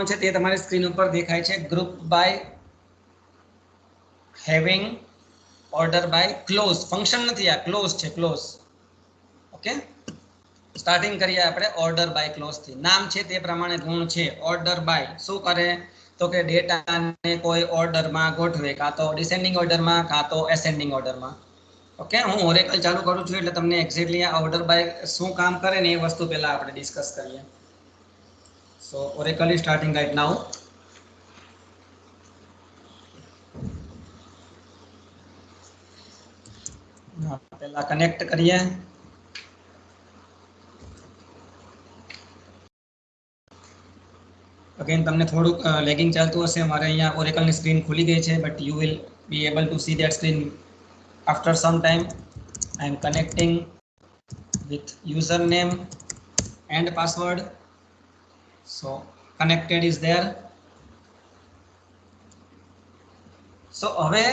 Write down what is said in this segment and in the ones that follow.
કરવાનું છે તે તમારી સ્ક્રીન ઉપર દેખાય છે group by having order by clause function નથી આ ક્લોઝ છે ક્લોઝ ઓકે સ્ટાર્ટિંગ કરીએ આપણે ઓર્ડર બાય ક્લોઝ થી નામ છે તે પ્રમાણે ગુણ છે ઓર્ડર બાય શું કરે તો કે ડેટાને કોઈ ઓર્ડરમાં ગોઠવે કાં તો ડિસેન્ડિંગ ઓર્ડરમાં કાં તો એસેન્ડિંગ ઓર્ડરમાં ઓકે હું ઓરેકલ ચાલુ કરું છું એટલે તમને એક્ઝેક્ટલી આ ઓર્ડર બાય શું કામ કરે ને એ વસ્તુ પહેલા આપણે ડિસ્કસ કરીએ so Oracle is starting right now પહેલા કનેક્ટ કરીએ અગેન તમને થોડુંક લેગિંગ ચાલતું હશે મારે અહીંયા ઓરેકલની સ્ક્રીન ખુલી ગઈ છે but you will be able to C that screen after some time I am connecting with username and password so connected is there so હવે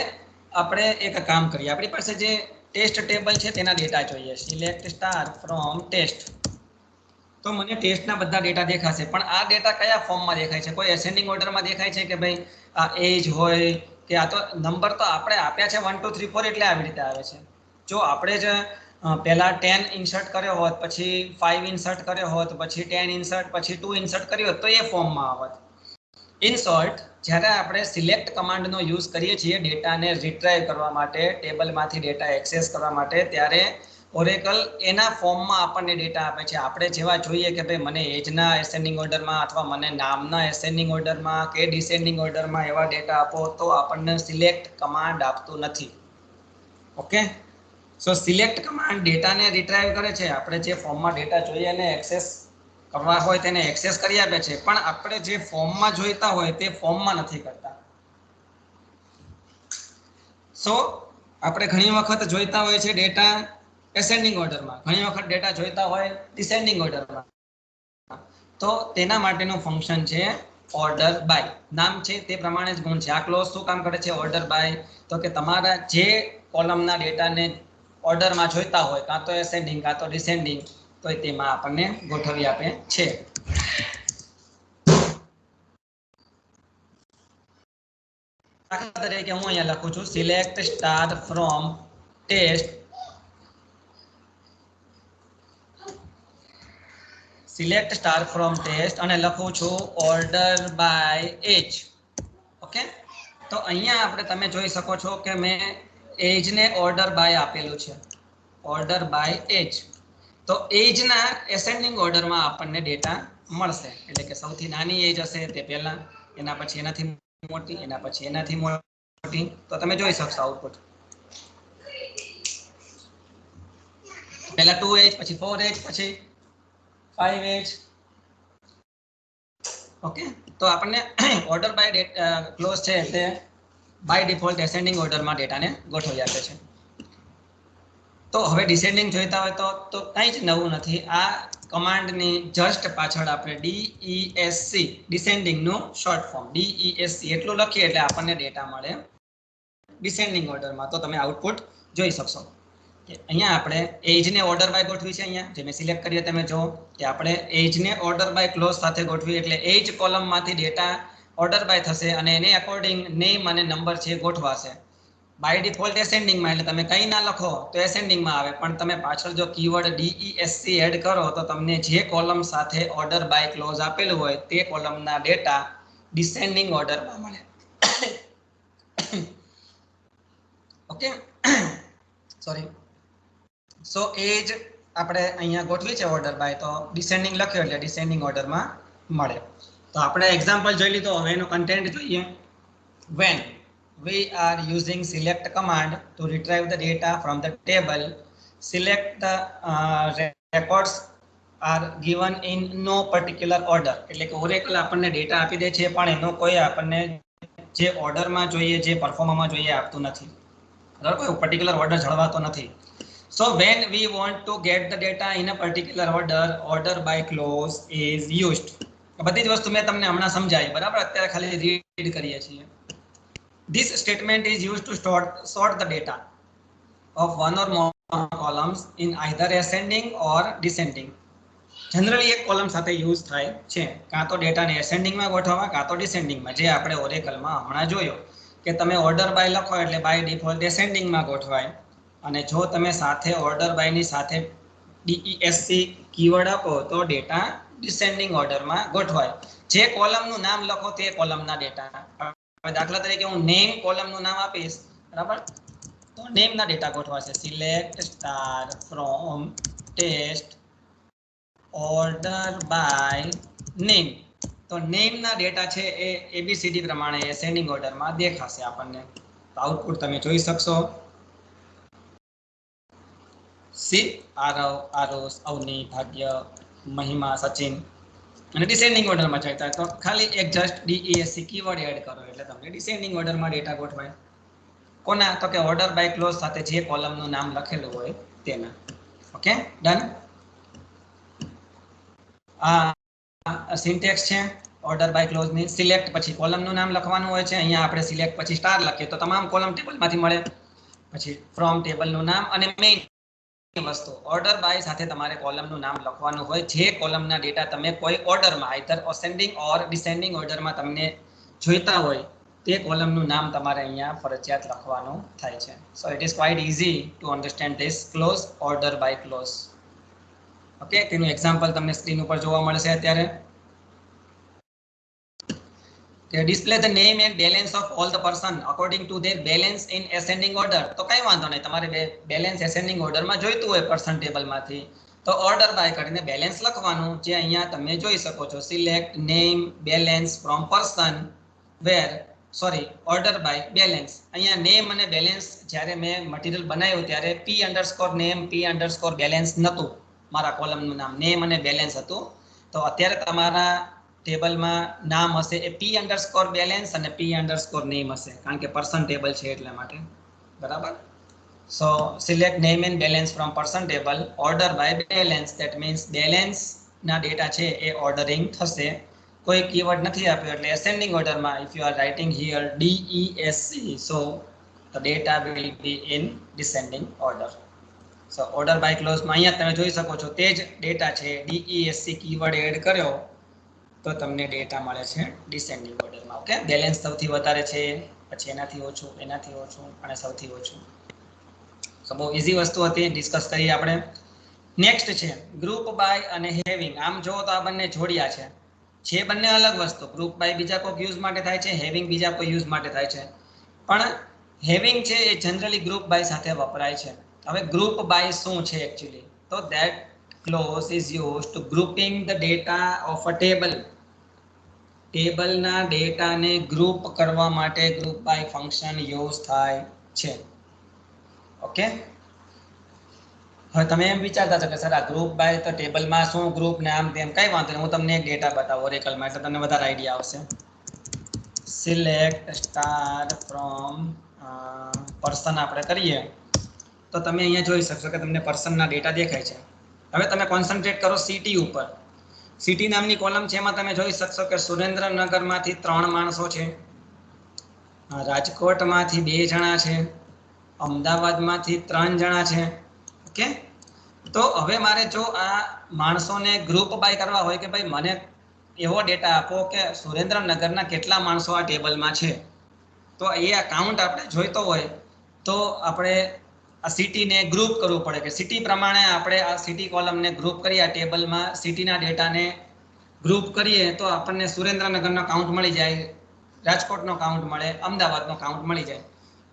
આપણે એક કામ કરીએ આપણી પાસે જે ટેસ્ટ ટેબલ છે તેના ડેટા જોઈએ સિલેક્ટ સ્ટાર ફ્રોમ ટેસ્ટ તો મને ટેસ્ટના બધા ડેટા દેખાશે પણ આ ડેટા કયા ફોર્મમાં દેખાય છે કોઈ એસેન્ડિંગ ઓર્ડરમાં દેખાય છે કે ભાઈ આ એજ હોય કે આ તો નંબર તો આપણે આપ્યા છે 1 2 3 4 એટલે આવી રીતે આવે છે જો આપણે જ પહેલા 10 ઇન્સર્ટ કર્યો હોત પછી 5 ઇન્સર્ટ કર્યો હોત પછી 10 ઇન્સર્ટ પછી 2 ઇન્સર્ટ કર્યો હોત તો એ ફોર્મમાં આવત ઇન શોર્ટ જ્યારે આપણે સિલેક્ટ કમાન્ડનો યુઝ કરીએ છીએ ડેટાને રિટ્રાઈવ કરવા માટે ટેબલમાંથી ડેટા એક્સેસ કરવા માટે ત્યારે ઓરેકલ એના ફોર્મમાં આપણને ડેટા આપે છે આપણે જેવા જોઈએ કે ભાઈ મને એજના એસેન્ડિંગ ઓર્ડરમાં અથવા મને નામના એસેન્ડિંગ ઓર્ડરમાં કે ડિસેન્ડિંગ ઓર્ડરમાં એવા ડેટા આપો તો આપણને સિલેક્ટ કમાન્ડ આપતું નથી ઓકે સો સિલેક્ટ કમાન્ડ ડેટાને રિટ્રાઈવ કરે છે આપણે જે ફોર્મમાં ડેટા જોઈએ એને એક્સેસ કરવા હોય તેને એક્સેસ કરી આપે છે પણ આપણે જે ફોર્મમાં જોઈતા હોય તે ફોર્મમાં નથી કરતા સો આપણે ઘણી વખત જોઈતા હોય છે ડેટા એસેન્ડિંગ ઓર્ડરમાં ઘણી વખત ડેટા જોઈતા હોય ડિસેન્ડિંગ ઓર્ડરમાં તો તેના માટેનું ફંક્શન છે ઓર્ડર બાય નામ છે તે પ્રમાણે જ ગુણ છે આ ક્લોઝ શું કામ કરે છે ઓર્ડર બાય તો કે તમારા જે કોલમના ડેટાને ઓર્ડરમાં જોઈતા હોય કાં તો એસેન્ડિંગ કાં તો ડિસેન્ડિંગ તો તેમાં આપણને ગોઠવી આપે છે દાખલા તરીકે હું અહીંયા લખું છું select star from test select star from test અને લખું છું ઓર્ડર બાય એજ ઓકે તો અહીંયા આપણે તમે જોઈ શકો છો કે મેં એજને ઓર્ડર બાય આપેલું છે ઓર્ડર બાય એજ તો એજના એસેન્ડિંગ ઓર્ડરમાં આપણને ડેટા મળશે એટલે કે સૌથી નાની એજ હશે તે પહેલા એના પછી એનાથી મોટી એના પછી એનાથી મોટી તો તમે જોઈ શકશો આઉટપુટ પહેલા 2 એજ પછી 4 એજ પછી 5 એજ ઓકે તો આપણને ઓર્ડર બાય ક્લોઝ છે એટલે બાય ડિફોલ્ટ એસેન્ડિંગ ઓર્ડરમાં ડેટાને ગોઠવી આપે છે તો હવે ડિસેન્ડિંગ જોઈતા હોય તો કંઈ જ નવું નથી આ કમાન્ડની જસ્ટ પાછળ આપણે DESC ડિસેન્ડિંગનું શોર્ટ ફોર્મ DESC એટલું લખીએ એટલે આપણને ડેટા મળે ડિસેન્ડિંગ ઓર્ડરમાં તો તમે આઉટપુટ જોઈ શકશો કે અહીંયા આપણે એજને ઓર્ડર બાય ગોઠવી છે અહીંયા જે મેં સિલેક્ટ કરીએ તમે જો કે આપણે એજને ઓર્ડર બાય ક્લોઝ સાથે ગોઠવી એટલે એજ કોલમમાંથી ડેટા ઓર્ડર બાય થશે અને એને અકોર્ડિંગ નેમ અને નંબર છે ગોઠવાશે બાય ડિફોલ્ટ એસેન્ડિંગમાં એટલે તમે કંઈ ના લખો તો એસેન્ડિંગમાં આવે પણ તમે પાછળ જો કીવર્ડ DESC એડ કરો તો તમને જે કોલમ સાથે ઓર્ડર બાય ક્લોઝ આપેલું હોય તે કોલમના ડેટા ડિસેન્ડિંગ ઓર્ડરમાં મળે ઓકે સોરી સો એજ આપણે અહીંયા ગોઠવી છે ઓર્ડર બાય તો ડિસેન્ડિંગ લખ્યો એટલે ડિસેન્ડિંગ ઓર્ડરમાં મળે તો આપણે એક્ઝામ્પલ જોઈ લીધો હવે એનું કન્ટેન્ટ જોઈએ when we are using select command to retrieve the data from the table select the records are given in no particular order એટલે કે ઓરેકલ આપણને ડેટા આપી દે છે પણ એનો કોઈ આપણને જે ઓર્ડરમાં જોઈએ જે પરફોર્મમાં જોઈએ આપતું નથી બરાબર કોઈ પર્ટિક્યુલર ઓર્ડર જળવાતો નથી so when we want to get the data in a particular order by clause is used બધી જ વસ્તુ મેં તમને હમણાં સમજાવી બરાબર અત્યારે ખાલી રીડ કરીએ છીએ this statement is used to sort the data of one or more columns in either ascending or descending generally એક કોલમ સાથે યુઝ થાય છે, કાં તો ડેટાને એસેન્ડિંગમાં ગોઠવવા કાં તો ડિસેન્ડિંગમાં. જે આપણે ઓરેકલમાં હમણાં જોયો કે તમે ઓર્ડર બાય લખો એટલે બાય ડિફોલ્ટ એસેન્ડિંગમાં ગોઠવાય, અને જો તમે સાથે ઓર્ડર બાયની સાથે DESC કીવર્ડ આપો તો ડેટા ડિસેન્ડિંગ ઓર્ડરમાં ગોઠવાય. જે કોલમનું નામ લખો તે કોલમના ડેટા. દાખલા તરીકે હું નેમ કોલમનું નામ આપીશ, બરાબર, તો નેમના ડેટા ગોઠવાશે. Select star from test order by name, તો નેમના ડેટા છે એ ABCD પ્રમાણે એસેન્ડિંગ ઓર્ડરમાં દેખાશે આપણને. તો આઉટપુટ તમે જોઈ શકશો. સી આરવ, આરુષ, અવની, ભાગ્ય, મહિમા, સચિન, અને ડિસેન્ડિંગ ઓર્ડરમાં ચાલતા. તો ખાલી એક જસ્ટ DESC કીવર્ડ એડ કરો એટલે તમને ડિસેન્ડિંગ ઓર્ડરમાં ડેટા ગોઠવાય. કોના? તો કે ઓર્ડર બાય ક્લોઝ સાથે જે કોલમનું નામ લખેલું હોય તેના. Okay, done. આ સિન્ટેક્સ છે ઓર્ડર બાય ક્લોઝની. સિલેક્ટ પછી કોલમનું નામ લખવાનું હોય છે. અહીંયા આપણે સિલેક્ટ પછી સ્ટાર લખીએ તો તમામ કોલમ ટેબલમાંથી મળે. પછી ફ્રોમ ટેબલનું નામ, અને મેઇન વસ્તુ ઓર્ડર બાય સાથે તમારે કોલમનું નામ લખવાનું હોય. જે કોલમના ડેટા તમે કોઈ ઓર્ડરમાં આઈધર અસેન્ડિંગ ઓર ડિસેન્ડિંગ ઓર્ડરમાં તમને જોઈતા હોય તે કોલમનું નામ તમારે અહીંયા ફરજિયાત લખવાનું થાય છે. So it is quite easy to understand this clause, order by clause. Okay, તેનું એક્ઝામ્પલ તમને સ્ક્રીન ઉપર જોવા મળશે અત્યારે. કે display the name and balance of all the person according to their balance in ascending order. તો કઈ વાંધો નહીં, તમારે બેલેન્સ એસેન્ડિંગ ઓર્ડરમાં જોઈતું હોય પર્સન ટેબલમાંથી તો ઓર્ડર બાય કરીને બેલેન્સ લખવાનું, જે અહીંયા તમે જોઈ શકો છો. Select name balance from person where order by balance. અહીંયા નેમ અને બેલેન્સ જ્યારે મેં મટીરિયલ બનાવ્યું ત્યારે P_name P_balance નહોતું. મારા કોલમનું નામ નેમ અને બેલેન્સ હતું. તો અત્યારે તમારા ટેબલમાં નામ હશે એ P_balance અને P_name હશે, કારણ કે પર્સન ટેબલ છે એટલા માટે, બરાબર. So select name and balance from person table order by balance. That means balance ના ડેટા છે એ ઓર્ડરિંગ થશે. કોઈ કીવર્ડ નથી આપ્યો એટલે એસેન્ડિંગ ઓર્ડરમાં. If you are writing here DESC, so the data will be in descending order. So order by ક્લોઝમાં અહીંયા તમે જોઈ શકો છો તે જ ડેટા છે, DESC કીવર્ડ એડ કર્યો તો તમને ડેટા મળે છે ડિસેન્ડિંગ ઓર્ડરમાં. ઓકે, બેલેન્સ સૌથી વધારે છે, પછી એનાથી ઓછું, એનાથી ઓછું, અને સૌથી ઓછું. સો બહુ ઇઝી વસ્તુ હતી, ડિસ્કસ કરીએ આપણે. નેક્સ્ટ છે ગ્રુપ બાય અને હેવિંગ. આમ જો તો આ બંને જોડિયા છે બંને અલગ વસ્તુ. ગ્રુપ બાય બીજા કોઈ યુઝ માટે થાય છે, હેવિંગ બીજા કોઈ યુઝ માટે થાય છે. પણ હેવિંગ છે એ જનરલી ગ્રુપ બાય સાથે વપરાય છે. હવે ગ્રુપ બાય શું છે એકચ્યુઅલી? તો that clause is used to grouping the data of a table. ટેબલના ડેટાને ગ્રુપ કરવા માટે ગ્રુપ બાય ફંક્શન યુઝ થાય છે. ઓકે, હવે તમે એમ વિચારતા છો કે સર આ ગ્રુપ બાય તો ટેબલમાં શું ગ્રુપ ને આમ તેમ. કઈ વાંધો નહીં, હું તમને એક ડેટા બતાવું ઓરેકલમાં એટલે તમને વધારે આઈડિયા આવશે. સિલેક્ટ સ્ટાર ફ્રોમ પર્સન આપણે કરીએ તો તમે અહીંયા જોઈ શકશો કે તમને પર્સનના ડેટા દેખાય છે. હવે તમે કોન્સન્ટ્રેટ કરો સિટી ઉપર. સિટી નામની કોલમ છે, એમાં તમે જોઈ શકશો કે સુરેન્દ્રનગરમાંથી 3 માણસો છે, રાજકોટમાંથી 2 જણા છે, અમદાવાદમાંથી 3 જણા છે. ઓકે, તો હવે મારે જો આ માણસોને ગ્રુપ બાય કરવા હોય કે ભાઈ મને એવો ડેટા આપો કે સુરેન્દ્રનગરના કેટલા માણસો આ ટેબલમાં છે, તો એ કાઉન્ટ આપણે જોઈતો હોય તો આપણે આ સિટીને ગ્રુપ કરવું પડે. કે સિટી પ્રમાણે આપણે આ સિટી કોલમને ગ્રુપ કરી આ ટેબલમાં સિટીના ડેટાને ગ્રુપ કરીએ તો આપણને સુરેન્દ્રનગરનો કાઉન્ટ મળી જાય, રાજકોટનો કાઉન્ટ મળે, અમદાવાદનો કાઉન્ટ મળી જાય.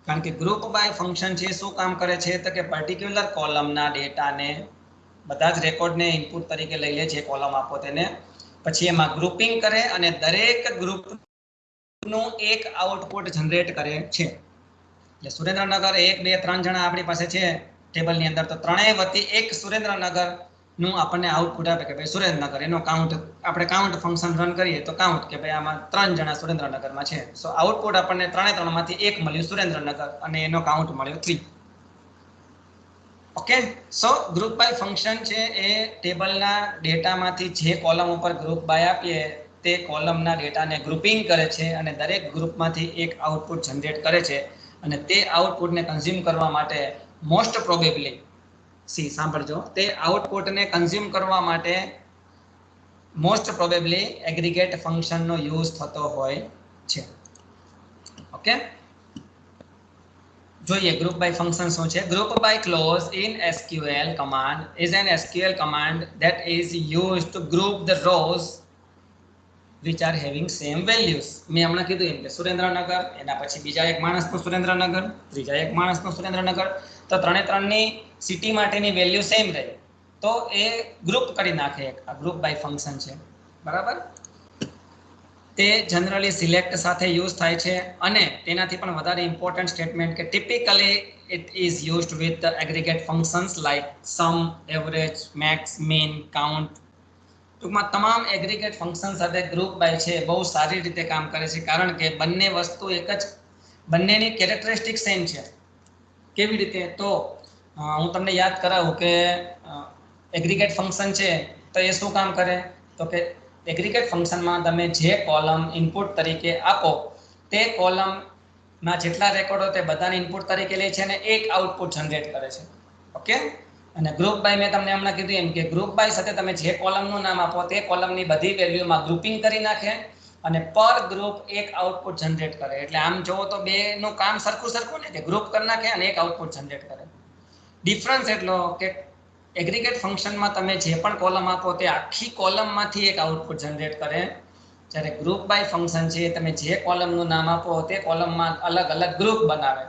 કારણ કે ગ્રુપ બાય ફંક્શન છે શું કામ કરે છે તો કે પર્ટિક્યુલર કોલમના ડેટાને બધા જ રેકોર્ડને ઇનપુટ તરીકે લઈ લે, જે કોલમ આપો તેને, પછી એમાં ગ્રુપિંગ કરે અને દરેક ગ્રુપનું એક આઉટપુટ જનરેટ કરે છે. એટલે સુરેન્દ્રનગર 1, 2, 3 જણા આપણી પાસે છે ટેબલની અંદર, તો ત્રણેય વતી એક સુરેન્દ્રનગરનું આપણને આઉટપુટ આપે કે ભાઈ સુરેન્દ્રનગર. એનો કાઉન્ટ આપણે કાઉન્ટ ફંક્શન રન કરીએ તો કાઉન્ટ કે ભાઈ આમાં 3 જણા સુરેન્દ્રનગરમાં છે. સો આઉટપુટ આપણને 3 માંથી 1 મળ્યું સુરેન્દ્રનગર અને એનો કાઉન્ટ મળ્યો 3. Okay, so group by function છે એ ટેબલના ડેટામાંથી જે કોલમ ઉપર ગ્રુપ બાય આપીએ તે કોલમના ડેટાને ગ્રુપિંગ કરે છે અને દરેક ગ્રુપમાંથી એક આઉટપુટ જનરેટ કરે છે. અને તે આઉટપુટને કન્ઝ્યુમ કરવા માટે મોસ્ટ પ્રોબેબલી સાંભળજો, તે આઉટપુટને કન્ઝ્યુમ કરવા માટે મોસ્ટ પ્રોબેબલી એગ્રીગેટ ફંક્શનનો યુઝ થતો હોય છે. ઓકે, જોઈએ ગ્રુપ બાય ફંક્શન શું છે. Group by clause in SQL command is an SQL command that is used to group the rows which are having same values. મેં હમણાં કીધું એમ કે સુરેન્દ્રનગર, એના પછી બીજા એક માણસનું સુરેન્દ્રનગર, ત્રીજા એક માણસનું સુરેન્દ્રનગર, તો ત્રણે ત્રણની સિટી માટેની વેલ્યુ સેમ રહે, તો એ ગ્રુપ કરી નાખે. એક આ ગ્રુપ બાય ફંક્શન છે, બરાબર. તે જનરલી સિલેક્ટ સાથે યુઝ થાય છે, અને તેનાથી પણ વધારે ઇમ્પોર્ટન્ટ સ્ટેટમેન્ટ કે typically it is used with the aggregate functions like sum, average, max, min, count. ટૂંકમાં તમામ એગ્રીગેટ ફંક્શન સાથે ગ્રુપ બાય છે બહુ સારી રીતે કામ કરે છે, કારણ કે બંને વસ્તુ એક જ, બંનેની કેરેક્ટરિસ્ટિક સેમ છે. કેવી રીતે? તો હું તમને યાદ કરાવું કે એગ્રીગેટ ફંક્શન છે તો એ શું કામ કરે? તો કે એગ્રીગેટ ફંક્શનમાં તમે જે કોલમ ઇનપુટ તરીકે આપો, તે કોલમના જેટલા રેકોર્ડો તે બધાને ઇનપુટ તરીકે લે છે અને એક આઉટપુટ જનરેટ કરે છે. ઓકે, અને ગ્રુપ બાય મેં તમને હમણાં કીધું એમ કે ગ્રુપ બાય સાથે તમે જે કોલમનું નામ આપો તે કોલમની બધી વેલ્યુમાં ગ્રુપિંગ કરી નાખે અને પર ગ્રુપ એક આઉટપુટ જનરેટ કરે. એટલે આમ જોવો તો બેનું કામ સરખું ને, કે ગ્રુપ કરી નાખે અને એક આઉટપુટ જનરેટ કરે. ડિફરન્સ એટલો કે એગ્રીગેટ ફંક્શનમાં તમે જે પણ કોલમ આપો તે આખી કોલમમાંથી એક આઉટપુટ જનરેટ કરે, જ્યારે ગ્રુપ બાય ફંક્શન છે તમે જે કોલમનું નામ આપો તે કોલમમાં અલગ અલગ ગ્રુપ બનાવે.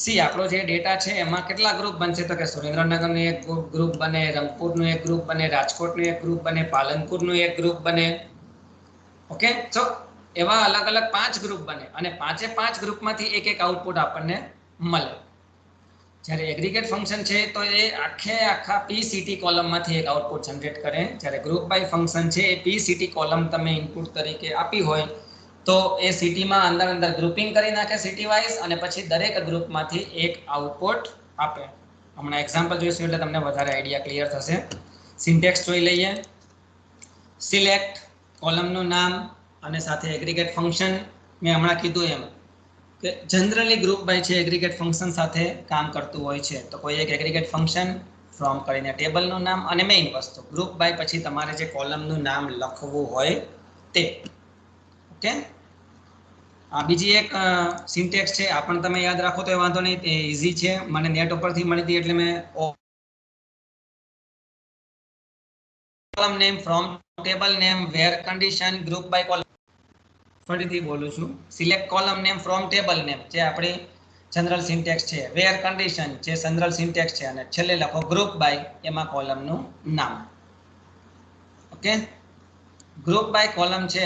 સી આપણો જે ડેટા છે એમાં કેટલા ગ્રુપ બનશે? તો કે સુરેન્દ્રનગરનું એક ગ્રુપ બને, રંગપુરનું એક ગ્રુપ બને, રાજકોટનું એક ગ્રુપ બને, પાલનપુરનું એક ગ્રુપ બને. ઓકે, તો એવા અલગ અલગ 5 ગ્રુપ બને અને 5 ગ્રુપમાંથી એક એક આઉટપુટ આપણને મળે. જ્યારે એગ્રીગેટ ફંક્શન છે તો એ આખા PCT કોલમમાંથી એક આઉટપુટ જનરેટ કરે, જ્યારે ગ્રુપ બાય ફંક્શન છે એ PCT કોલમ તમે ઇનપુટ તરીકે આપી હોય તો એ સિટીમાં અંદર ગ્રુપિંગ કરી નાખે સિટી વાઇઝ, અને પછી દરેક ગ્રુપમાંથી એક આઉટપુટ આપે. હમણાં એક્ઝામ્પલ જોઈશું એટલે તમને વધારે આઈડિયા ક્લિયર થશે. સિન્ટેક્સ જોઈ લઈએ. સિલેક્ટ, કોલમનું નામ અને સાથે એગ્રીગેટ ફંક્શન. મેં હમણાં કીધું એમ કે જનરલી ગ્રુપ બાય છે એગ્રીગેટ ફંક્શન સાથે કામ કરતું હોય છે. તો કોઈ એક એગ્રીગેટ ફંક્શન, ફ્રોમ કરીને ટેબલનું નામ, અને મેઇન વસ્તુ ગ્રુપ બાય પછી તમારે જે કોલમનું નામ લખવું હોય તે. ઓકે, આ બીજી એક સિન્ટેક્સ છે, આ પણ તમે યાદ રાખો તો એ વાંધો નહીં, એ ઈઝી છે, મને નેટ ઉપરથી મળી હતી એટલે મેં column name, from table name, where condition, group by column. ફરીથી બોલું છું, select column name from table name જે આપણી જનરલ સિન્ટેક્સ છે, વેર કન્ડિશન જે જનરલ સિન્ટેક્સ છે, અને છેલ્લે લખો ગ્રુપ બાય, એમાં કોલમનું નામ. ઓકે, group by column છે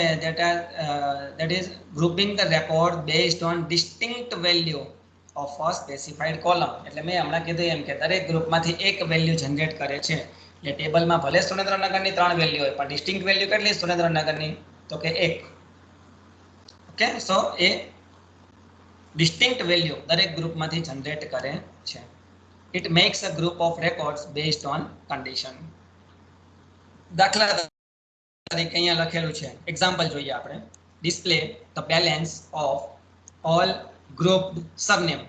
that is grouping the record based on distinct value of a specified column. એટલે મેં હમણાં કીધું એમ કે દરેક ગ્રુપમાંથી એક વેલ્યુ જનરેટ કરે છે. એટલે ટેબલમાં ભલે સુરેન્દ્રનગરની 3 વેલ્યુ હોય પણ ડિસ્ટિંક્ટ વેલ્યુ કેટલી સુરેન્દ્રનગરની? તો કે 1. ઓકે, સો એ ડિસ્ટિંક્ટ વેલ્યુ દરેક ગ્રુપમાંથી જનરેટ કરે છે. It makes a group of records based on condition. દાખલા તરીકે અહીંયા લખેલું છે, એક્ઝામ્પલ જોઈએ આપણે. Display the balance of all grouped surname.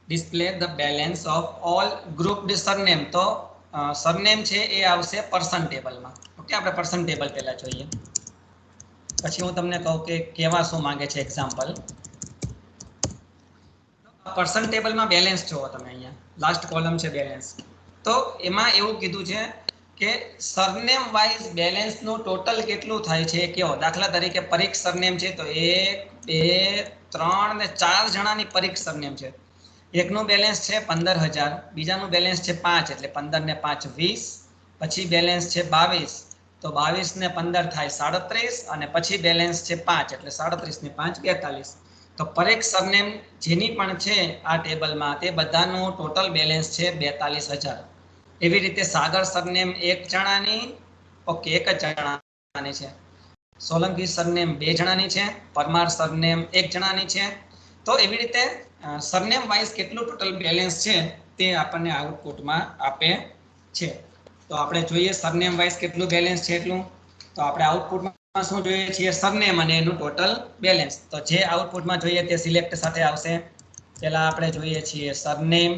Display the balance of all grouped surname. તો સરનેમ છે એ આવશે પર્સન ટેબલમાં. ઓકે, આપણે પર્સન ટેબલ પહેલા જોઈએ, પછી હું તમને કહું કે કેવા શું માંગે છે એક્ઝામ્પલ. પર્સન ટેબલમાં બેલેન્સ જોવો તમે, અહીંયા લાસ્ટ કોલમ છે બેલેન્સ. તો એમાં એવું કીધું છે કે સરનેમ વાઇઝ બેલેન્સનું ટોટલ કેટલું થાય છે કયો. દાખલા તરીકે પરીક્ષ સરનેમ છે તો 1, 2, 3 ને 4 જણાની પરીક્ષ સરનેમ છે. એકનું બેલેન્સ છે 15,000, બીજાનું બેલેન્સ છે 5, એટલે 15 ને 5 20, પછી બેલેન્સ છે 22, તો 22 ને 15 થાય 37, અને પછી બેલેન્સ છે 5, એટલે 37 ને 5 42. તો પરીક્ષ સરનેમ જેની પણ છે આ ટેબલમાં તે બધાનું ટોટલ બેલેન્સ છે 42,000. એવી રીતે સાગર સરનેમ 1 જણાની, ઓકે 1 જ જણાની છે. સોલંકી સરનેમ 2 જણાની છે. પરમાર સરનેમ 1 જણાની છે. તો એવી રીતે સરનેમ વાઇઝ કેટલું ટોટલ બેલેન્સ છે તે આપણને આઉટપુટમાં આપે છે. તો આપણે જોઈએ સરનેમ વાઇઝ કેટલું બેલેન્સ છે એટલું. તો આપણે આઉટપુટમાં શું જોઈએ છીએ? સરનેમ અને એનું ટોટલ બેલેન્સ. તો જે આઉટપુટમાં જોઈએ તે સિલેક્ટ સાથે આવશે. પહેલા આપણે જોઈએ છીએ સરનેમ,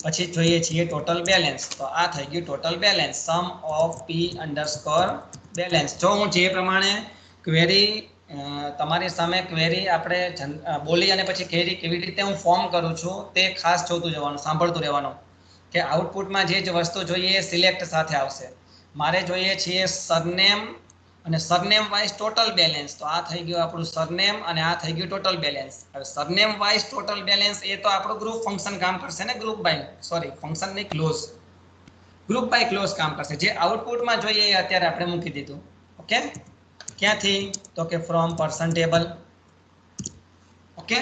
પછી જોઈએ છીએ ટોટલ બેલેન્સ, તો આ થઈ ગયું total balance, sum of P underscore balance. જો હું જે પ્રમાણે ક્વેરી તમારી સામે ક્વેરી આપણે બોલી અને પછી કેવી રીતે હું ફોર્મ કરું છું તે ખાસ જોતું જવાનું, સાંભળતું રહેવાનું કે આઉટપુટમાં જે વસ્તુ જોઈએ એ સિલેક્ટ સાથે આવશે. મારે જોઈએ છીએ સરનેમ અને સરનેમ વાઇઝ ટોટલ બેલેન્સ, તો આ થઈ ગયું આપણું સરનેમ અને આ થઈ ગયું ટોટલ બેલેન્સ. હવે સરનેમ વાઇઝ ટોટલ બેલેન્સ એ તો આપણું ગ્રુપ ફંક્શન કામ કરશે ને, ગ્રુપ બાય ફંક્શન નહીં ક્લોઝ, ગ્રુપ બાય ક્લોઝ કામ કરશે. જે આઉટપુટમાં જોઈએ એ અત્યારે આપણે મૂકી દીધું. ઓકે, ક્યાંથી? તો કે ફ્રોમ પર્સન ટેબલ. ઓકે,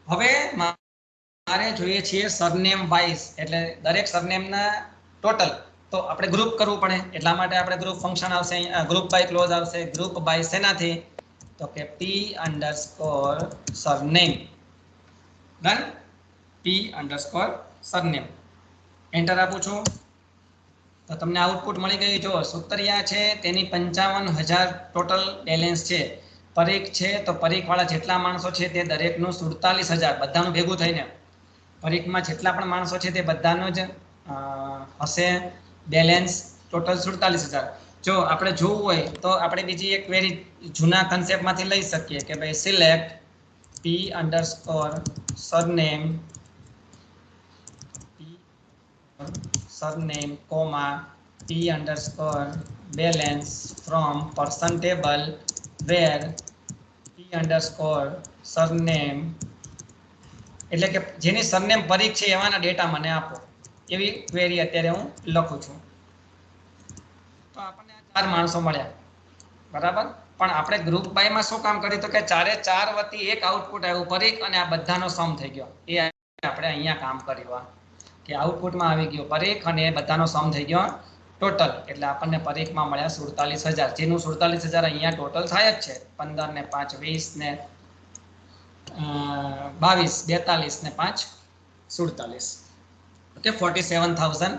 હવે મારે જોઈએ છીએ સરનેમ વાઇઝ, એટલે દરેક સરનેમના ટોટલ તો આપણે ગ્રુપ કરવું પડે, એટલા માટે આપણે ગ્રુપ ફંક્શન આવશે, ગ્રુપ બાય ક્લોઝ આવશે. ગ્રુપ બાય શેનાથી? તો કે પી અંડરસ્કોર સરનેમ. ડન. પી અંડરસ્કોર સરનેમ એન્ટર આપું છું તો તમને આઉટપુટ મળી ગયું. જો સુતરિયા છે તેની 55,000 ટોટલ બેલેન્સ છે. પરીખ છે તો પરીખવાળા જેટલા માણસો છે તે દરેકનું 47,000 બધાનું ભેગું થઈને પરીખમાં જેટલા પણ માણસો છે તે બધાનું જ હશે બેલેન્સ ટોટલ 47,000. જો આપણે જોવું હોય તો આપણે બીજી એક ક્વેરી જૂના કન્સેપ્ટમાંથી લઈ શકીએ કે ભાઈ select P underscore surname surname comma P underscore balance from person table where P underscore surname, એટલે કે જેની સરનેમ પરીખ છે એવાના ડેટા મને આપો, એવી ક્વેરી અત્યારે હું લખું છું. તો આપણને 4 માણસો મળ્યા, બરાબર. પણ આપણે ગ્રુપ બાયમાં શું કામ કર્યું તો કે 4 વતી એક આઉટપુટ આવ્યું પરીખ અને આ બધાનો સમ થઈ ગયો. એ આપણે અહીંયા કામ કર્યું કે આઉટપુટમાં આવી ગયો પરીખ અને એ બધાનો સમ થઈ ગયો ટોટલ. એટલે આપણને પરીખમાં મળ્યા 47,000, જેનું 47,000 અહીંયા ટોટલ થાય જ છે. 15 ને 5 20 ને 22 42 ને 5 47. ઓકે, 47,000.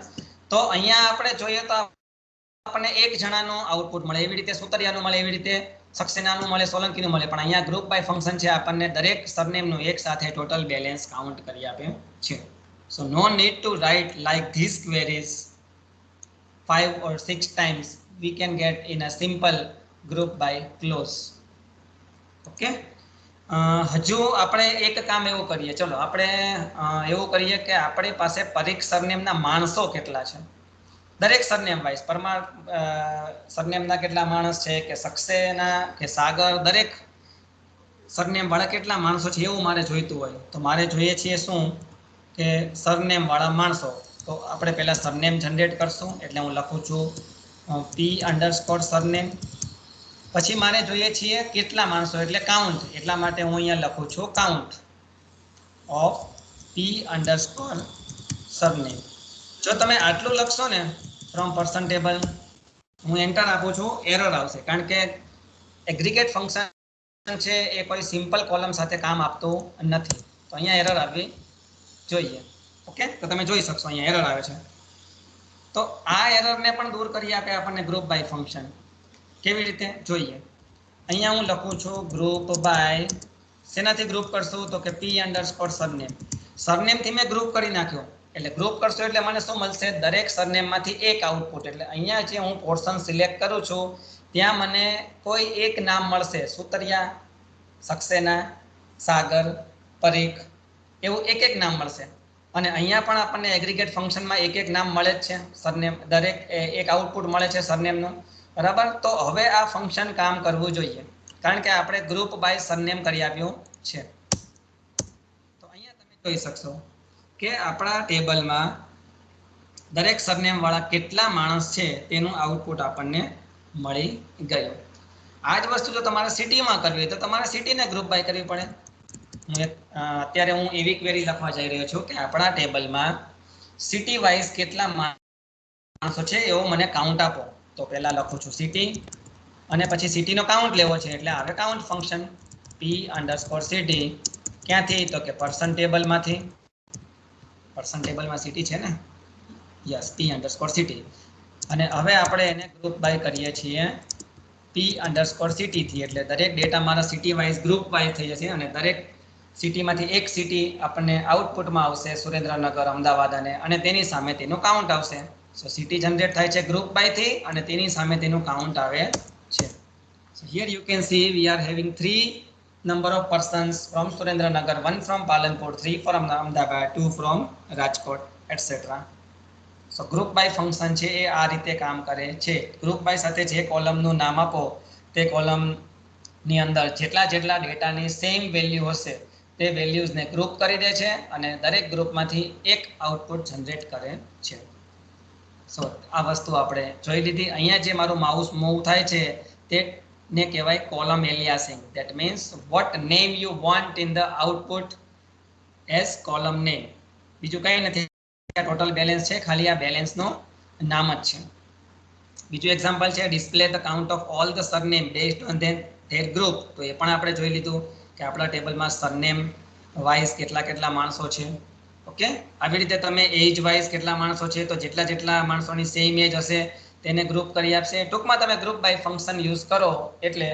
તો અહીંયા આપણે જોઈએ તો આપણને એક જણાનું આઉટપુટ મળે, એવી રીતે સુતરિયાનું મળે, એવી રીતે સક્સેનાનું મળે, સોલંકીનું મળે. પણ અહીંયા ગ્રુપ બાય ફંક્શન છે, આપણને દરેક સરનેમનું એક સાથે ટોટલ બેલેન્સ કાઉન્ટ કરી આપે છે. So no need to write like this queries 5 or 6 times. We can get in a simple group by clause. Okay, હજુ આપણે એક કામ એવું કરીએ, ચલો આપણે એવું કરીએ કે આપણી પાસે પરીખ સરનેમના માણસો કેટલા છે, દરેક સરનેમ વાઇઝ પરમાર સરનેમના કેટલા માણસ છે, કે સક્સેના કે સાગર, દરેક સરનેમ વાળા કેટલા માણસો છે એવું મારે જોઈતું હોય. તો મારે જોઈએ છીએ શું કે સરનેમ વાળા માણસો. તો આપણે પહેલા સરનેમ જનરેટ કરશું, એટલે હું લખું છું પી અંડરસ્કોર સરનેમ. પછી મારે જોઈએ છીએ કેટલા માણસો, એટલે કાઉન્ટ, એટલા માટે હું અહીંયા લખું છું count of P underscore surname. જો તમે આટલું લખશો ને ફ્રોમ પર્સન ટેબલ, હું એન્ટર આપું છું, એરર આવશે, કારણ કે એગ્રીગેટ ફંક્શન છે એ કોઈ સિમ્પલ કોલમ સાથે કામ આપતું નથી. તો અહીંયા એરર આવવી જોઈએ. ઓકે, તો તમે જોઈ શકશો અહીંયા એરર આવે છે. તો આ એરરને પણ દૂર કરી આપે આપણને ગ્રુપ બાય ફંક્શન. કેવી રીતે જોઈએ? અહીંયા હું લખું છું ગ્રુપ બાય, શેનાથી ગ્રુપ કરશું તો કે પી અંડરસ્કોર સરનેમ. સરનેમથી મેં ગ્રુપ કરી નાખ્યો, એટલે ગ્રુપ કરશો એટલે મને શું મળશે? દરેક સરનેમમાંથી એક આઉટપુટ. એટલે અહીંયા જે હું પોર્શન સિલેક્ટ કરું છું ત્યાં મને કોઈ એક નામ મળશે, સુતરિયા, સક્સેના, સાગર, પરીખ, એવું એક નામ મળશે. અને અહીંયા પણ આપણને એગ્રીગેટ ફંક્શનમાં એક નામ મળે જ છે, સરનેમ, દરેક એક આઉટપુટ મળે છે સરનેમનું, બરાબર. તો હવે આ ફંક્શન કામ કરવું જોઈએ, કારણ કે આપણે ગ્રુપ બાય સરનેમ કરી આપ્યું છે. તો અહીંયા તમે જોઈ શકશો કે આપણા ટેબલમાં દરેક સરનેમ વાળા કેટલા માણસ છે તેનું આઉટપુટ આપણને મળી ગયું. આ જ વસ્તુ જો તમારે સિટીમાં કરવી હોય તો તમારે સિટીને ગ્રુપ બાય કરવી પડે. અત્યારે હું એવી ક્વેરી લખવા જઈ રહ્યો છું કે આપણા ટેબલમાં સિટી વાઇઝ કેટલા માણસો છે એવો મને કાઉન્ટ આપો. તો પહેલા લખું છું સિટી, અને પછી સિટીનો કાઉન્ટ લેવો છે, એટલે આવે કાઉન્ટ ફંક્શન પી અંડરસ્કોર સિટી. ક્યાંથી? તો કે પર્સન ટેબલમાંથી. પર્સન ટેબલમાં સિટી છે ને, યસ, પી અંડરસ્કોર સિટી. અને હવે આપણે એને ગ્રુપ બાય કરીએ છીએ પી અંડરસ્કોર સિટીથી, એટલે દરેક ડેટા મારા સિટી વાઇઝ ગ્રુપ વાઇઝ થઈ જશે અને દરેક સિટીમાંથી એક સિટી આપણને આઉટપુટમાં આવશે, સુરેન્દ્રનગર, અમદાવાદ અને તેની સામે તેનું કાઉન્ટ આવશે. સો સિટી જનરેટ થાય છે ગ્રુપ બાયથી અને તેની સામે તેનું કાઉન્ટ આવે છે. સો here you can C we are having 3 number of persons from Surendranagar, 1 from Palanpur, 3 from Ahmedabad, 2 from Rajkot, etc. So group by function છે એ આ રીતે કામ કરે છે. ગ્રુપ બાય સાથે જે કોલમનું નામ આપો તે કોલમની અંદર જેટલા ડેટાની સેમ વેલ્યુ હશે તે વેલ્યુઝને ગ્રુપ કરી દે છે અને દરેક ગ્રુપમાંથી એક આઉટપુટ જનરેટ કરે છે. સો આ વસ્તુ આપણે જોઈ લીધી. અહીંયા જે મારું માઉસ મૂવ થાય છે તેને કહેવાય column aliasing. That means what name you want in the output as column name. બીજું કંઈ નથી, ટોટલ બેલેન્સ છે, ખાલી આ બેલેન્સનો નામ જ છે. બીજું એક્ઝામ્પલ છે display the count of all the surname based on there group. તો એ પણ આપણે જોઈ લીધું કે આપણા ટેબલમાં સરનેમ વાઇઝ કેટલા માણસો છે. ઓકે, આવી રીતે તમે એજ વાઇઝ કેટલા માણસો છે તો જેટલા માણસોની સેમ એજ હશે તેને ગ્રુપ કરી આપશે. ટૂંકમાં તમે ગ્રુપ બાય ફંક્શન યુઝ કરો એટલે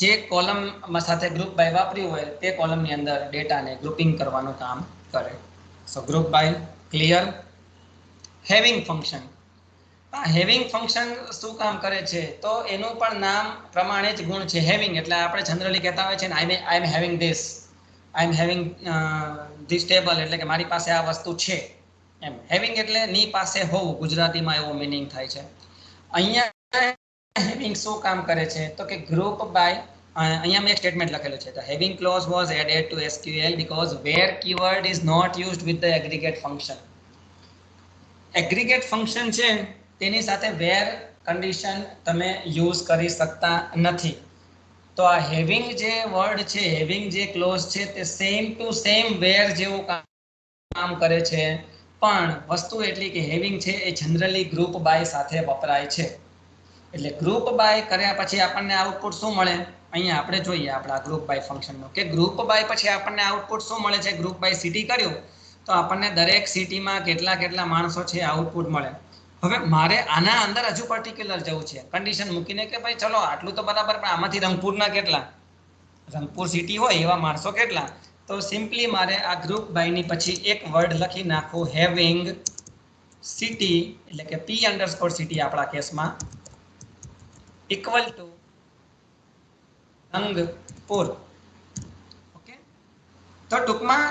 જે કોલમ સાથે ગ્રુપ બાય વાપર્યું હોય તે કોલમની અંદર ડેટાને ગ્રુપિંગ કરવાનું કામ કરે. So group by clear. Having function. Having function શું કામ કરે છે તો એનું પણ નામ પ્રમાણે જ ગુણ છે. હેવિંગ એટલે આપણે જનરલી કહેતા હોય છે ને I am having this, I am having this table, એટલે કે મારી પાસે આ વસ્તુ છે એમ. હેવિંગ એટલે ની પાસે હોવું, ગુજરાતીમાં એવો મિનિંગ થાય છે. અહીંયા હેવિંગ શું કામ કરે છે તો કે ગ્રુપ બાય, અહીંયા મેં એક સ્ટેટમેન્ટ લખેલું છે, the having clause was added to SQL because where keyword is not used with the aggregate function. Aggregate function છે તેની સાથે વેર કન્ડિશન તમે યુઝ કરી શકતા નથી. તો આ હેવિંગ જે વર્ડ છે, હેવિંગ જે ક્લોઝ છે તે સેમ ટુ સેમ વેર જેવું કામ કરે છે, પણ વસ્તુ એટલી કે હેવિંગ છે એ જનરલી ગ્રુપ બાય સાથે વપરાય છે. એટલે ગ્રુપ બાય કર્યા પછી આપણને આઉટપુટ શું મળે, અહીંયા આપણે જોઈએ આપણા ગ્રુપ બાય ફંક્શનનો કે ગ્રુપ બાય પછી આપણને આઉટપુટ શું મળે છે. ગ્રુપ બાય સિટી કર્યું તો આપણને દરેક સિટીમાં કેટલા માણસો છે આઉટપુટ મળે. હવે મારે આના અંદર હજુ પર્ટિક્યુલર જવું છે, કન્ડિશન મૂકીને કે ભાઈ ચલો આટલું તો બરાબર, પણ આમાંથી રંગપુરના કેટલા, રંગપુર સિટી હોય એવા માણસો કેટલા. તો સિમ્પલી મારે આ ગ્રુપ બાયની પછી એક વર્ડ લખી નાખો, હેવિંગ સિટી, એટલે કે પી અંડરસ્કોર સિટી આપણા કેસમાં ઇક્વલ ટુ રંગપુર. ઓકે, તો ટૂંકમાં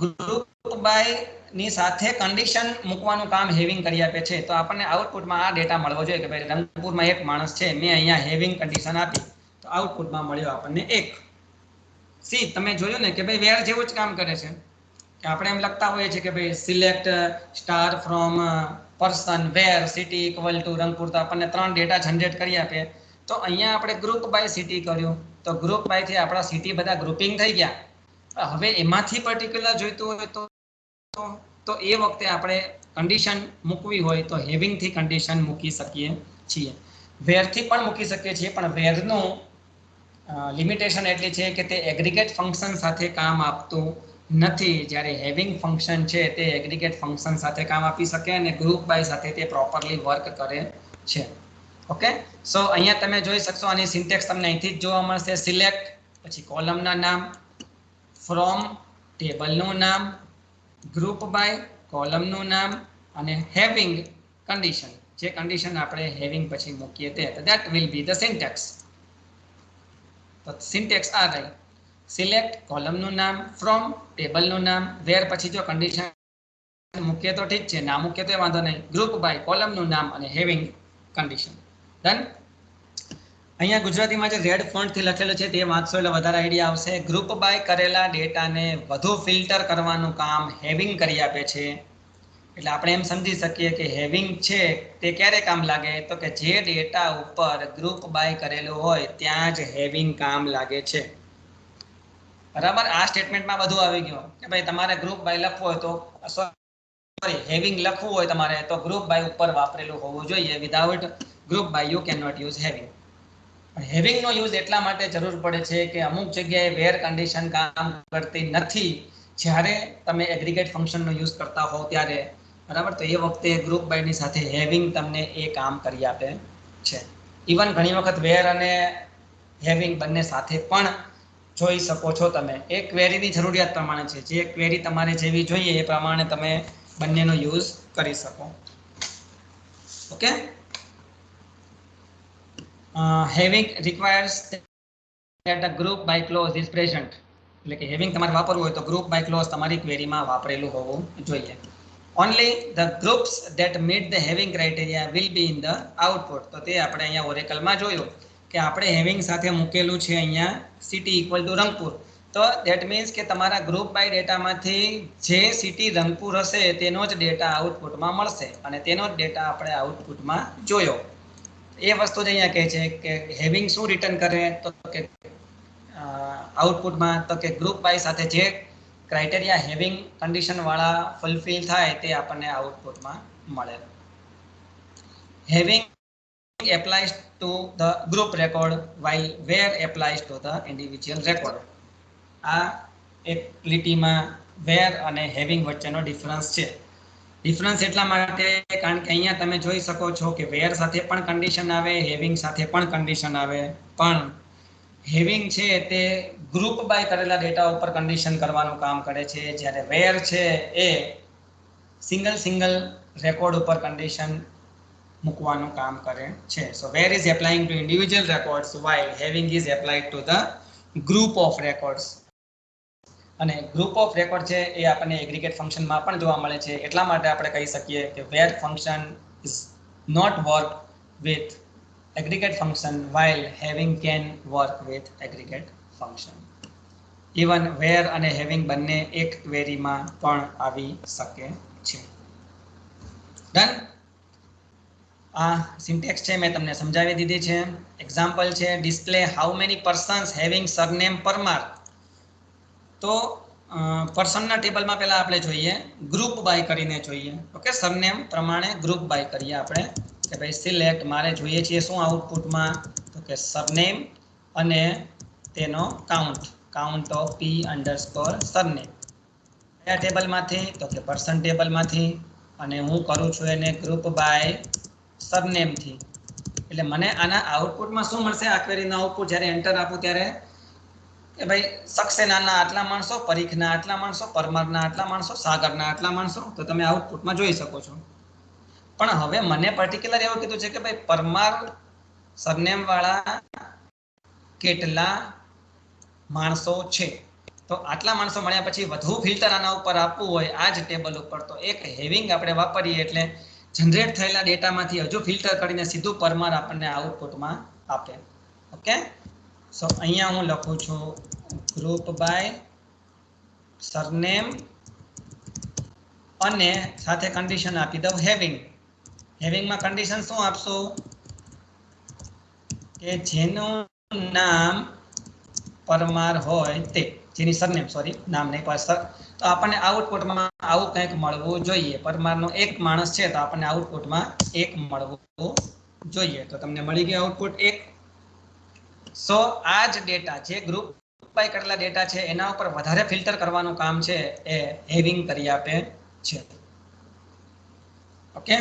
ગ્રુપ બાય ની સાથે કન્ડિશન મૂકવાનું કામ હેવિંગ કરી આપે છે. તો આપણને આઉટપુટમાં આ ડેટા મળવો જોઈએ કે ભાઈ રંગપુરમાં એક માણસ છે, મેં અહીંયા હેવિંગ કન્ડિશન આપી તો આઉટપુટમાં મળ્યો આપણને એક. સી તમે જોયું ને કે ભાઈ વેર જેવું જ કામ કરે છે કે આપણે એમ લખતા હોઈએ છીએ કે ભાઈ select star from person where city equal to Rangpur, તો આપણને 3 ડેટા જનરેટ કરી આપે. તો અહીંયા આપણે ગ્રુપ બાય સિટી કર્યું તો ગ્રુપ બાયથી આપણા સિટી બધા ગ્રુપિંગ થઈ ગયા. હવે એમાંથી પર્ટિક્યુલર જોઈતું હોય તો એ વખતે આપણે કન્ડિશન મૂકવી હોય તો હેવિંગથી કન્ડિશન મૂકી શકીએ છીએ, વેરથી પણ મૂકી શકીએ છીએ, પણ વેરનું લિમિટેશન એટલી છે કે તે એગ્રીગેટ ફંક્શન સાથે કામ આપતું નથી. જ્યારે હેવિંગ ફંક્શન છે તે એગ્રીગેટ ફંક્શન સાથે કામ આપી શકે અને ગ્રુપ બાય સાથે તે પ્રોપરલી વર્ક કરે છે. ઓકે, સો અહીંયા તમે જોઈ શકશો આની સિન્ટેક્સ તમને અહીંથી જ જોવા મળશે. સિલેક્ટ, પછી કોલમના નામ, ફ્રોમ ટેબલનું નામ, ગ્રુપ બાય કોલમનું નામ અને હેવિંગ કન્ડિશન, જે કન્ડિશન આપણે હેવિંગ પછી મૂકીએ તે, that will be the syntax. તો સિન્ટેક્સ આ રહી, સિલેક્ટ કોલમનું નામ, ફ્રોમ ટેબલનું નામ, વેર પછી જો કન્ડિશન મૂકીએ તો ઠીક છે, ના મૂકીએ તો વાંધો નહીં, ગ્રુપ બાય કોલમનું નામ અને હેવિંગ કન્ડિશન. ડન. અહીંયા ગુજરાતીમાં જે રેડ ફોન્ટથી લખેલું છે તે વાંચશો એટલે વધારે આઈડિયા આવશે. ગ્રુપ બાય કરેલા ડેટાને વધુ ફિલ્ટર કરવાનું કામ હેવિંગ કરી આપે છે. એટલે આપણે એમ સમજી શકીએ કે હેવિંગ છે તે ક્યારે કામ લાગે તો કે જે ડેટા ઉપર ગ્રુપ બાય કરેલું હોય ત્યાં જ હેવિંગ કામ લાગે છે. બરાબર, આ સ્ટેટમેન્ટમાં બધું આવી ગયું કે ભાઈ તમારે ગ્રુપ બાય લખવું હોય તો સોરી હેવિંગ લખવું હોય તમારે તો ગ્રુપ બાય ઉપર વાપરેલું હોવું જોઈએ. Without group by you can not use having. હેવિંગનો યુઝ એટલા માટે જરૂર પડે છે કે અમુક જગ્યાએ વેર કન્ડિશન કામ કરતી નથી જ્યારે તમે એગ્રીગેટ ફંક્શનનો યુઝ કરતા હોવ ત્યારે. બરાબર, તો એ વખતે ગ્રુપ બાયની સાથે હેવિંગ તમને એ કામ કરી આપે છે. ઇવન ઘણી વખત વેર અને હેવિંગ બંને સાથે પણ જોઈ શકો છો તમે. એ ક્વેરીની જરૂરિયાત પ્રમાણે છે. જે ક્વેરી તમારે જેવી જોઈએ એ પ્રમાણે તમે બંનેનો યુઝ કરી શકો. Okay. Having requires that a group by clause is present. એટલે કે હેવિંગ તમારે વાપરવું હોય તો ગ્રુપ બાય ક્લોઝ તમારી ક્વેરીમાં વાપરેલું હોવું જોઈએ. Only the groups that meet the having criteria will be in the output. તો તે આપણે અહીંયા ઓરેકલમાં જોયું કે આપણે હેવિંગ સાથે મૂકેલું છે અહીંયા સિટી ઇક્વલ ટુ રંગપુર. તો દેટ મીન્સ કે તમારા ગ્રુપ બાય ડેટામાંથી જે સિટી રંગપુર હશે તેનો જ ડેટા આઉટપુટમાં મળશે અને તેનો જ ડેટા આપણે આઉટપુટમાં જોયો. એ વસ્તુ જ અહીંયા કહે છે કે હેવિંગ શું રિટર્ન કરે તો કે આઉટપુટમાં તો કે ગ્રુપ બાય સાથે જે ક્રાઇટેરિયા હેવિંગ કન્ડિશન વાળા ફુલફિલ થાય તે આપણને આઉટપુટમાં મળે. Having applies two the group record while where applies to the individual record. આ એક લીટીમાં where અને હેવિંગ વચ્ચેનો ડિફરન્સ છે. ડિફરન્સ એટલા માટે કારણ કે અહીંયા તમે જોઈ શકો છો કે where સાથે પણ કન્ડિશન આવે, હેવિંગ સાથે પણ કન્ડિશન આવે, પણ હેવિંગ છે તે ગ્રુપ બાય કરેલા ડેટા ઉપર કન્ડિશન કરવાનું કામ કરે છે, જ્યારે વેર છે એ સિંગલ રેકોર્ડ ઉપર કન્ડિશન મૂકવાનું કામ કરે છે. So where is applying to individual records while having is applied to the group of records. અને ગ્રુપ ઓફ રેકોર્ડ છે એ આપણને એગ્રીગેટ ફંક્શનમાં પણ જોવા મળે છે. એટલા માટે આપણે કહી શકીએ કે where function is not work with aggregate function while having can work with aggregate function. Even where અને having બંને એક ક્વેરીમાં પણ આવી શકે છે. ડન. આ સિન્ટેક્સ છે મેં તમને સમજાવી દીધી છે. એક્ઝામ્પલ છે display how many persons having surname Parmar. તો પર્સનના ટેબલમાં પહેલા આપણે જોઈએ ગ્રુપ બાય કરીને જોઈએ. ઓકે, સરનેમ પ્રમાણે ગ્રુપ બાય કરીએ આપણે કે ભાઈ સિલેક્ટ મારે જોઈએ છે શું આઉટપુટમાં તો કે સરનેમ અને તેનો count of P underscore surname. કયા ટેબલમાંથી તો કે પર્સન ટેબલમાંથી અને હું કરું છું એને ગ્રુપ બાય સરનેમથી. એટલે મને આના આઉટપુટમાં શું મળશે? આ ક્વેરીનો આઉટપુટ જ્યારે એન્ટર આપું ત્યારે કે ભાઈ સક્સેનાના આટલા માણસો, પરીખના આટલા માણસો, પરમારના આટલા માણસો, સાગરના આટલા માણસો, તો તમે આઉટપુટમાં જોઈ શકો છો. પણ હવે મને પર્ટિક્યુલર એવું કીધું છે કે ભાઈ પરમાર સરનેમ વાળા કેટલા માણસો છે. તો આટલા માણસો મળ્યા પછી વધુ ફિલ્ટર આના ઉપર આપવું હોય આ જ ટેબલ ઉપર તો એક હેવિંગ આપણે વાપરીએ એટલે જનરેટ થયેલા ડેટામાંથી હજુ ફિલ્ટર કરીને સીધું પરમાર આપણને આઉટપુટમાં આપે. ઓકે, સો અહીંયા હું લખું છું ગ્રુપ બાય સરનેમ અને સાથે કન્ડિશન આપી દઉં હેવિંગ. હેવિંગમાં કન્ડિશન શું આપશું કે જેનું નામ પરમાર હોય તે, જેની સરનેમ નામ નહીં પણ સર, તો આપણને આઉટપુટમાં આવું કંઈક મળવું જોઈએ. પરમારનો એક માણસ છે તો આપણને આઉટપુટમાં એક મળવું જોઈએ. તો તમને મળી ગયું આઉટપુટ એક. સો આ જ ડેટા જે ગ્રુપ બાય કરેલા ડેટા છે એના ઉપર વધારે ફિલ્ટર કરવાનું કામ છે એ હેવિંગ કરી આપે છે. ઓકે.